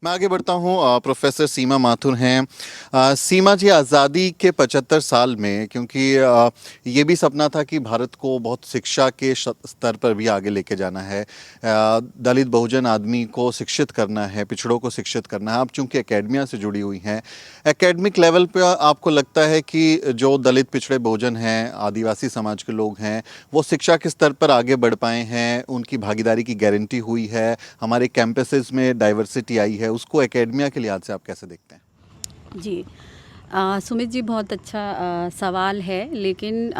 मैं आगे बढ़ता हूँ। प्रोफेसर सीमा माथुर हैं। सीमा जी, आज़ादी के 75 साल में, क्योंकि ये भी सपना था कि भारत को बहुत शिक्षा के स्तर पर भी आगे लेके जाना है, दलित बहुजन आदमी को शिक्षित करना है, पिछड़ों को शिक्षित करना है। आप चूंकि एकेडमिया से जुड़ी हुई हैं, एकेडमिक लेवल पे आपको लगता है कि जो दलित पिछड़े बहुजन हैं, आदिवासी समाज के लोग हैं, वो शिक्षा के स्तर पर आगे बढ़ पाए हैं, उनकी भागीदारी की गारंटी हुई है, हमारे कैंपसेस में डाइवर्सिटी आई है, उसको एकेडमिया के लिहाज से आप कैसे देखते हैं? जी। सुमित जी, बहुत अच्छा सवाल है, लेकिन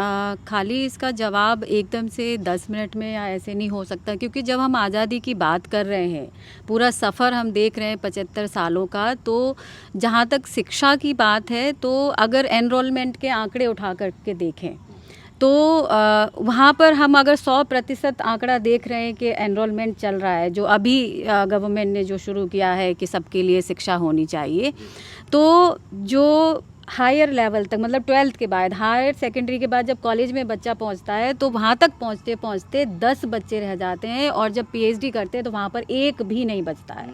खाली इसका जवाब एकदम से 10 मिनट में या ऐसे नहीं हो सकता, क्योंकि जब हम आज़ादी की बात कर रहे हैं, पूरा सफ़र हम देख रहे हैं 75 सालों का, तो जहाँ तक शिक्षा की बात है, तो अगर एनरोलमेंट के आंकड़े उठा करके देखें तो वहाँ पर हम अगर 100% आंकड़ा देख रहे हैं कि एनरोलमेंट चल रहा है, जो अभी गवर्नमेंट ने जो शुरू किया है कि सबके लिए शिक्षा होनी चाहिए, तो जो हायर लेवल तक, मतलब 12th के बाद, हायर सेकेंडरी के बाद जब कॉलेज में बच्चा पहुंचता है, तो वहाँ तक पहुँचते पहुँचते 10 बच्चे रह जाते हैं, और जब पीएचडी करते हैं तो वहाँ पर एक भी नहीं बचता है।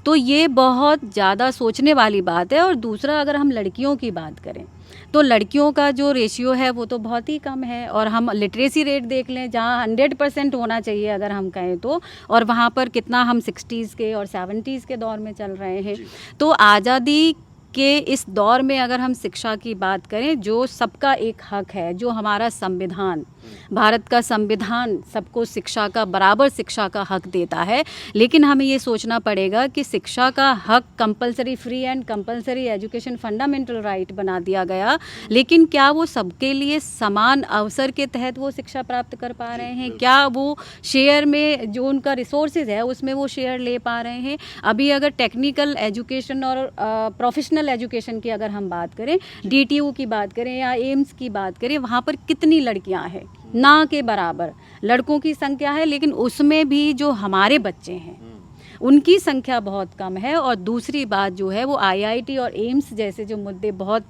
तो ये बहुत ज़्यादा सोचने वाली बात है। और दूसरा, अगर हम लड़कियों की बात करें तो लड़कियों का जो रेशियो है वो तो बहुत ही कम है। और हम लिटरेसी रेट देख लें, जहाँ 100% होना चाहिए अगर हम कहें तो, और वहाँ पर कितना हम 60s के और 70s के दौर में चल रहे हैं। तो आज़ादी के इस दौर में अगर हम शिक्षा की बात करें, जो सबका एक हक है, जो हमारा संविधान, भारत का संविधान सबको शिक्षा का, बराबर शिक्षा का हक देता है, लेकिन हमें ये सोचना पड़ेगा कि शिक्षा का हक compulsory, free and compulsory education fundamental right बना दिया गया, लेकिन क्या वो सबके लिए समान अवसर के तहत वो शिक्षा प्राप्त कर पा रहे हैं? क्या वो शेयर में, जो उनका रिसोर्सेज है उसमें वो शेयर ले पा रहे हैं? अभी अगर टेक्निकल एजुकेशन और प्रोफेशनल एजुकेशन की अगर हम बात करें, डीटीयू की बात करें या एम्स की बात करें, वहाँ पर कितनी लड़कियाँ हैं? ना के बराबर लड़कों की संख्या है, लेकिन उसमें भी जो हमारे बच्चे हैं उनकी संख्या बहुत कम है। और दूसरी बात जो है वो आईआईटी और एम्स जैसे जो मुद्दे बहुत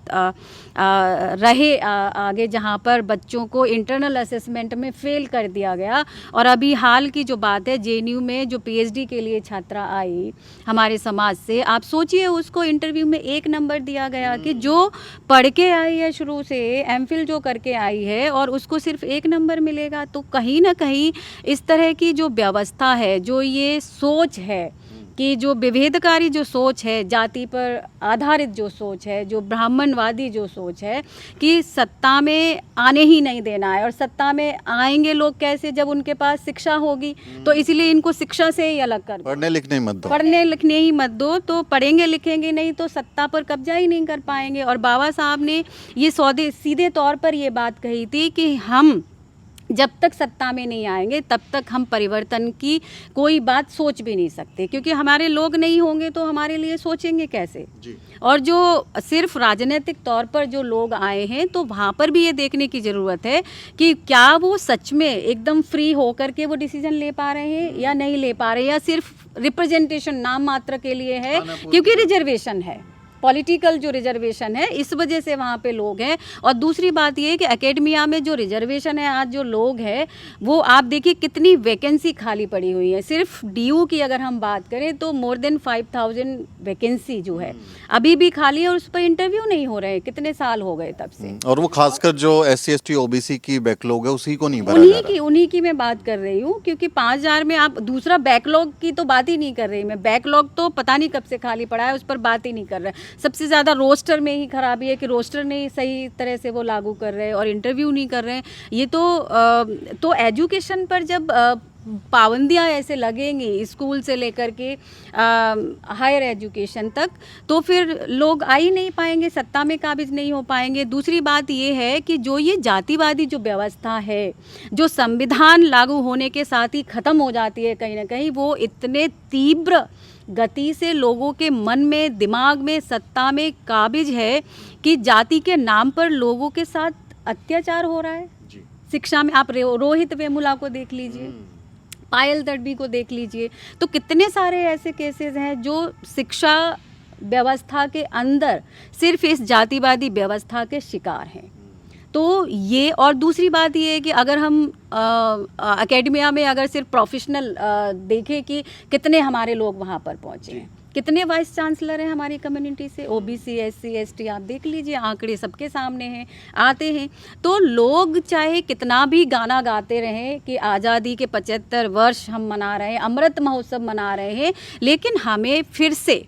रहे आगे, जहाँ पर बच्चों को इंटरनल असेसमेंट में फेल कर दिया गया। और अभी हाल की जो बात है, जेएनयू में जो पीएचडी के लिए छात्रा आई हमारे समाज से, आप सोचिए उसको इंटरव्यू में 1 नंबर दिया गया कि जो पढ़ के आई है, शुरू से एमफिल जो करके आई है, और उसको सिर्फ 1 नंबर मिलेगा। तो कहीं ना कहीं इस तरह की जो व्यवस्था है, जो ये सोच है कि जो विभेदकारी जो सोच है, जाति पर आधारित जो सोच है, जो ब्राह्मणवादी जो सोच है कि सत्ता में आने ही नहीं देना है, और सत्ता में आएंगे लोग कैसे? जब उनके पास शिक्षा होगी। तो इसीलिए इनको शिक्षा से ही अलग कर दो, पढ़ने लिखने मत दो, पढ़ने लिखने ही मत दो, तो पढ़ेंगे लिखेंगे नहीं तो सत्ता पर कब्जा ही नहीं कर पाएंगे। और बाबा साहब ने ये सीधे तौर पर ये बात कही थी कि हम जब तक सत्ता में नहीं आएंगे तब तक हम परिवर्तन की कोई बात सोच भी नहीं सकते, क्योंकि हमारे लोग नहीं होंगे तो हमारे लिए सोचेंगे कैसे? जी। और जो सिर्फ राजनीतिक तौर पर जो लोग आए हैं, तो वहाँ पर भी ये देखने की ज़रूरत है कि क्या वो सच में एकदम फ्री होकर के वो डिसीजन ले पा रहे हैं या नहीं ले पा रहे हैं, या सिर्फ रिप्रेजेंटेशन नाम मात्र के लिए है, क्योंकि रिजर्वेशन है, पॉलिटिकल जो रिजर्वेशन है, इस वजह से वहाँ पे लोग हैं। और दूसरी बात ये है कि एकेडमिया में जो रिजर्वेशन है, आज जो लोग हैं वो आप देखिए कितनी वैकेंसी खाली पड़ी हुई है। सिर्फ डीयू की अगर हम बात करें तो मोर देन 5000 वैकेंसी जो है अभी भी खाली है, और उस पर इंटरव्यू नहीं हो रहे हैं, कितने साल हो गए तब से। और वो खासकर जो SC ST OBC की बैकलॉग है उसी को नहीं भरा जा रहा है। उन्हीं की मैं बात कर रही हूँ, क्योंकि 5000 में आप दूसरा बैकलॉग की तो बात ही नहीं कर रही मैं। बैकलॉग तो पता नहीं कब से खाली पड़ा है, उस पर बात ही नहीं कर रहे। सबसे ज़्यादा रोस्टर में ही खराबी है कि रोस्टर नहीं सही तरह से वो लागू कर रहे हैं और इंटरव्यू नहीं कर रहे हैं। ये तो एजुकेशन पर जब पाबंदियाँ ऐसे लगेंगी, स्कूल से लेकर के हायर एजुकेशन तक, तो फिर लोग आ ही नहीं पाएंगे, सत्ता में काबिज नहीं हो पाएंगे। दूसरी बात ये है कि जो ये जातिवादी जो व्यवस्था है, जो संविधान लागू होने के साथ ही ख़त्म हो जाती है कहीं ना कहीं, वो इतने तीव्र गति से लोगों के मन में, दिमाग में, सत्ता में काबिज है कि जाति के नाम पर लोगों के साथ अत्याचार हो रहा है। शिक्षा में आप रोहित वेमुला को देख लीजिए, पायल तडवी को देख लीजिए, तो कितने सारे ऐसे केसेस हैं जो शिक्षा व्यवस्था के अंदर सिर्फ इस जातिवादी व्यवस्था के शिकार हैं। तो ये, और दूसरी बात ये है कि अगर हम एकेडमिया में अगर सिर्फ प्रोफेशनल देखें कि कितने हमारे लोग वहाँ पर पहुँचे हैं, कितने वाइस चांसलर हैं हमारी कम्युनिटी से, ओबीसी, एससी, एसटी, आप देख लीजिए आंकड़े सबके सामने हैं, आते हैं। तो लोग चाहे कितना भी गाना गाते रहें कि आज़ादी के 75 वर्ष हम मना रहे हैं, अमृत महोत्सव मना रहे हैं, लेकिन हमें फिर से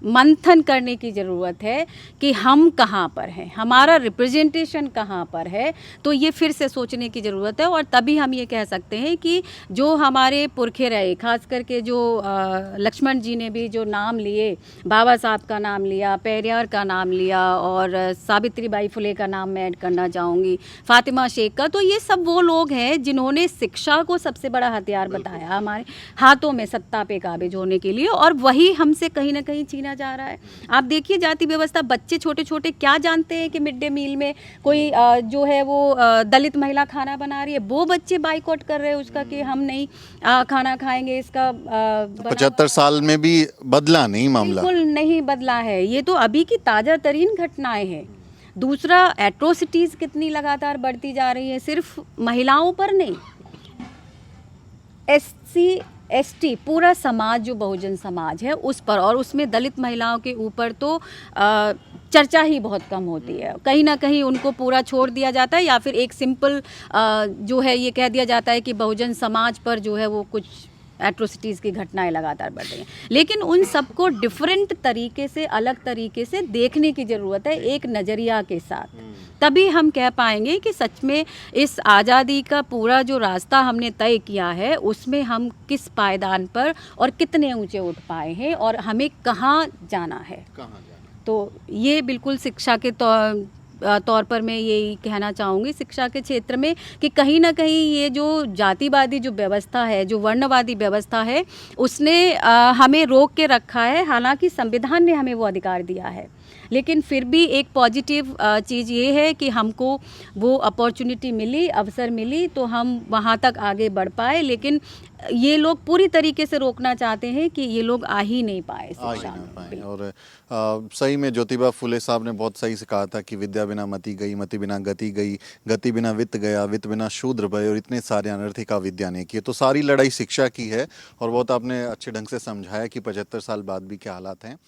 मंथन करने की ज़रूरत है कि हम कहाँ पर हैं, हमारा रिप्रेजेंटेशन कहाँ पर है। तो ये फिर से सोचने की ज़रूरत है, और तभी हम ये कह सकते हैं कि जो हमारे पुरखे रहे, खास करके जो लक्ष्मण जी ने भी जो नाम लिए, बाबा साहब का नाम लिया, पेरियार का नाम लिया, और सावित्रीबाई फुले का नाम मैं ऐड करना चाहूँगी, फातिमा शेख का, तो ये सब वो लोग हैं जिन्होंने शिक्षा को सबसे बड़ा हथियार बताया हमारे हाथों में सत्ता पे काबिज होने के लिए, और वही हमसे कहीं ना कहीं छीना जा रहा है। आप देखिए जाति व्यवस्था, बच्चे छोटे छोटे क्या जानते हैं कि मिड डे मील में कोई जो है वो दलित महिला खाना बना रही है, वो बच्चे बाइकआउट कर रहे हैं उसका कि हम नहीं खाना खाएंगे इसका 75 साल में भी बदला नहीं मामला। बिल्कुल नहीं बदला है, ये तो अभी की ताज़ा तरीन घटनाएं हैं। दूसरा, एट्रोसिटीज़ कितनी लगातार बढ़ती जा रही है, सिर्फ महिलाओं पर नहीं, एससी एसटी पूरा समाज जो बहुजन समाज है उस पर, और उसमें दलित महिलाओं के ऊपर तो चर्चा ही बहुत कम होती है। कहीं ना कहीं उनको पूरा छोड़ दिया जाता है, या फिर एक सिंपल जो है ये कह दिया जाता है कि बहुजन समाज पर जो है वो कुछ एट्रोसिटीज़ की घटनाएं लगातार बढ़ रही हैं। लेकिन उन सबको डिफरेंट तरीके से, अलग तरीके से देखने की ज़रूरत है, एक नज़रिया के साथ। तभी हम कह पाएंगे कि सच में इस आज़ादी का पूरा जो रास्ता हमने तय किया है उसमें हम किस पायदान पर और कितने ऊंचे उठ पाए हैं, और हमें कहाँ जाना है। तो ये बिल्कुल शिक्षा के तौर पर मैं यही कहना चाहूँगी, शिक्षा के क्षेत्र में, कि कहीं ना कहीं ये जो जातिवादी जो व्यवस्था है, जो वर्णवादी व्यवस्था है, उसने हमें रोक के रखा है। हालांकि संविधान ने हमें वो अधिकार दिया है, लेकिन फिर भी एक पॉजिटिव चीज़ ये है कि हमको वो अपॉर्चुनिटी मिली, अवसर मिली, तो हम वहाँ तक आगे बढ़ पाए। लेकिन ये लोग पूरी तरीके से रोकना चाहते हैं कि ये लोग आ ही नहीं पाए शिक्षा में। और सही में ज्योतिबा फुले साहब ने बहुत सही से कहा था कि विद्या बिना मति गई, मति बिना गति गई, गति बिना वित्त गया, वित्त बिना शूद्र भय, और इतने सारे अनर्थिका विद्या ने किए। तो सारी लड़ाई शिक्षा की है, और बहुत आपने अच्छे ढंग से समझाया कि 75 साल बाद भी क्या हालात हैं।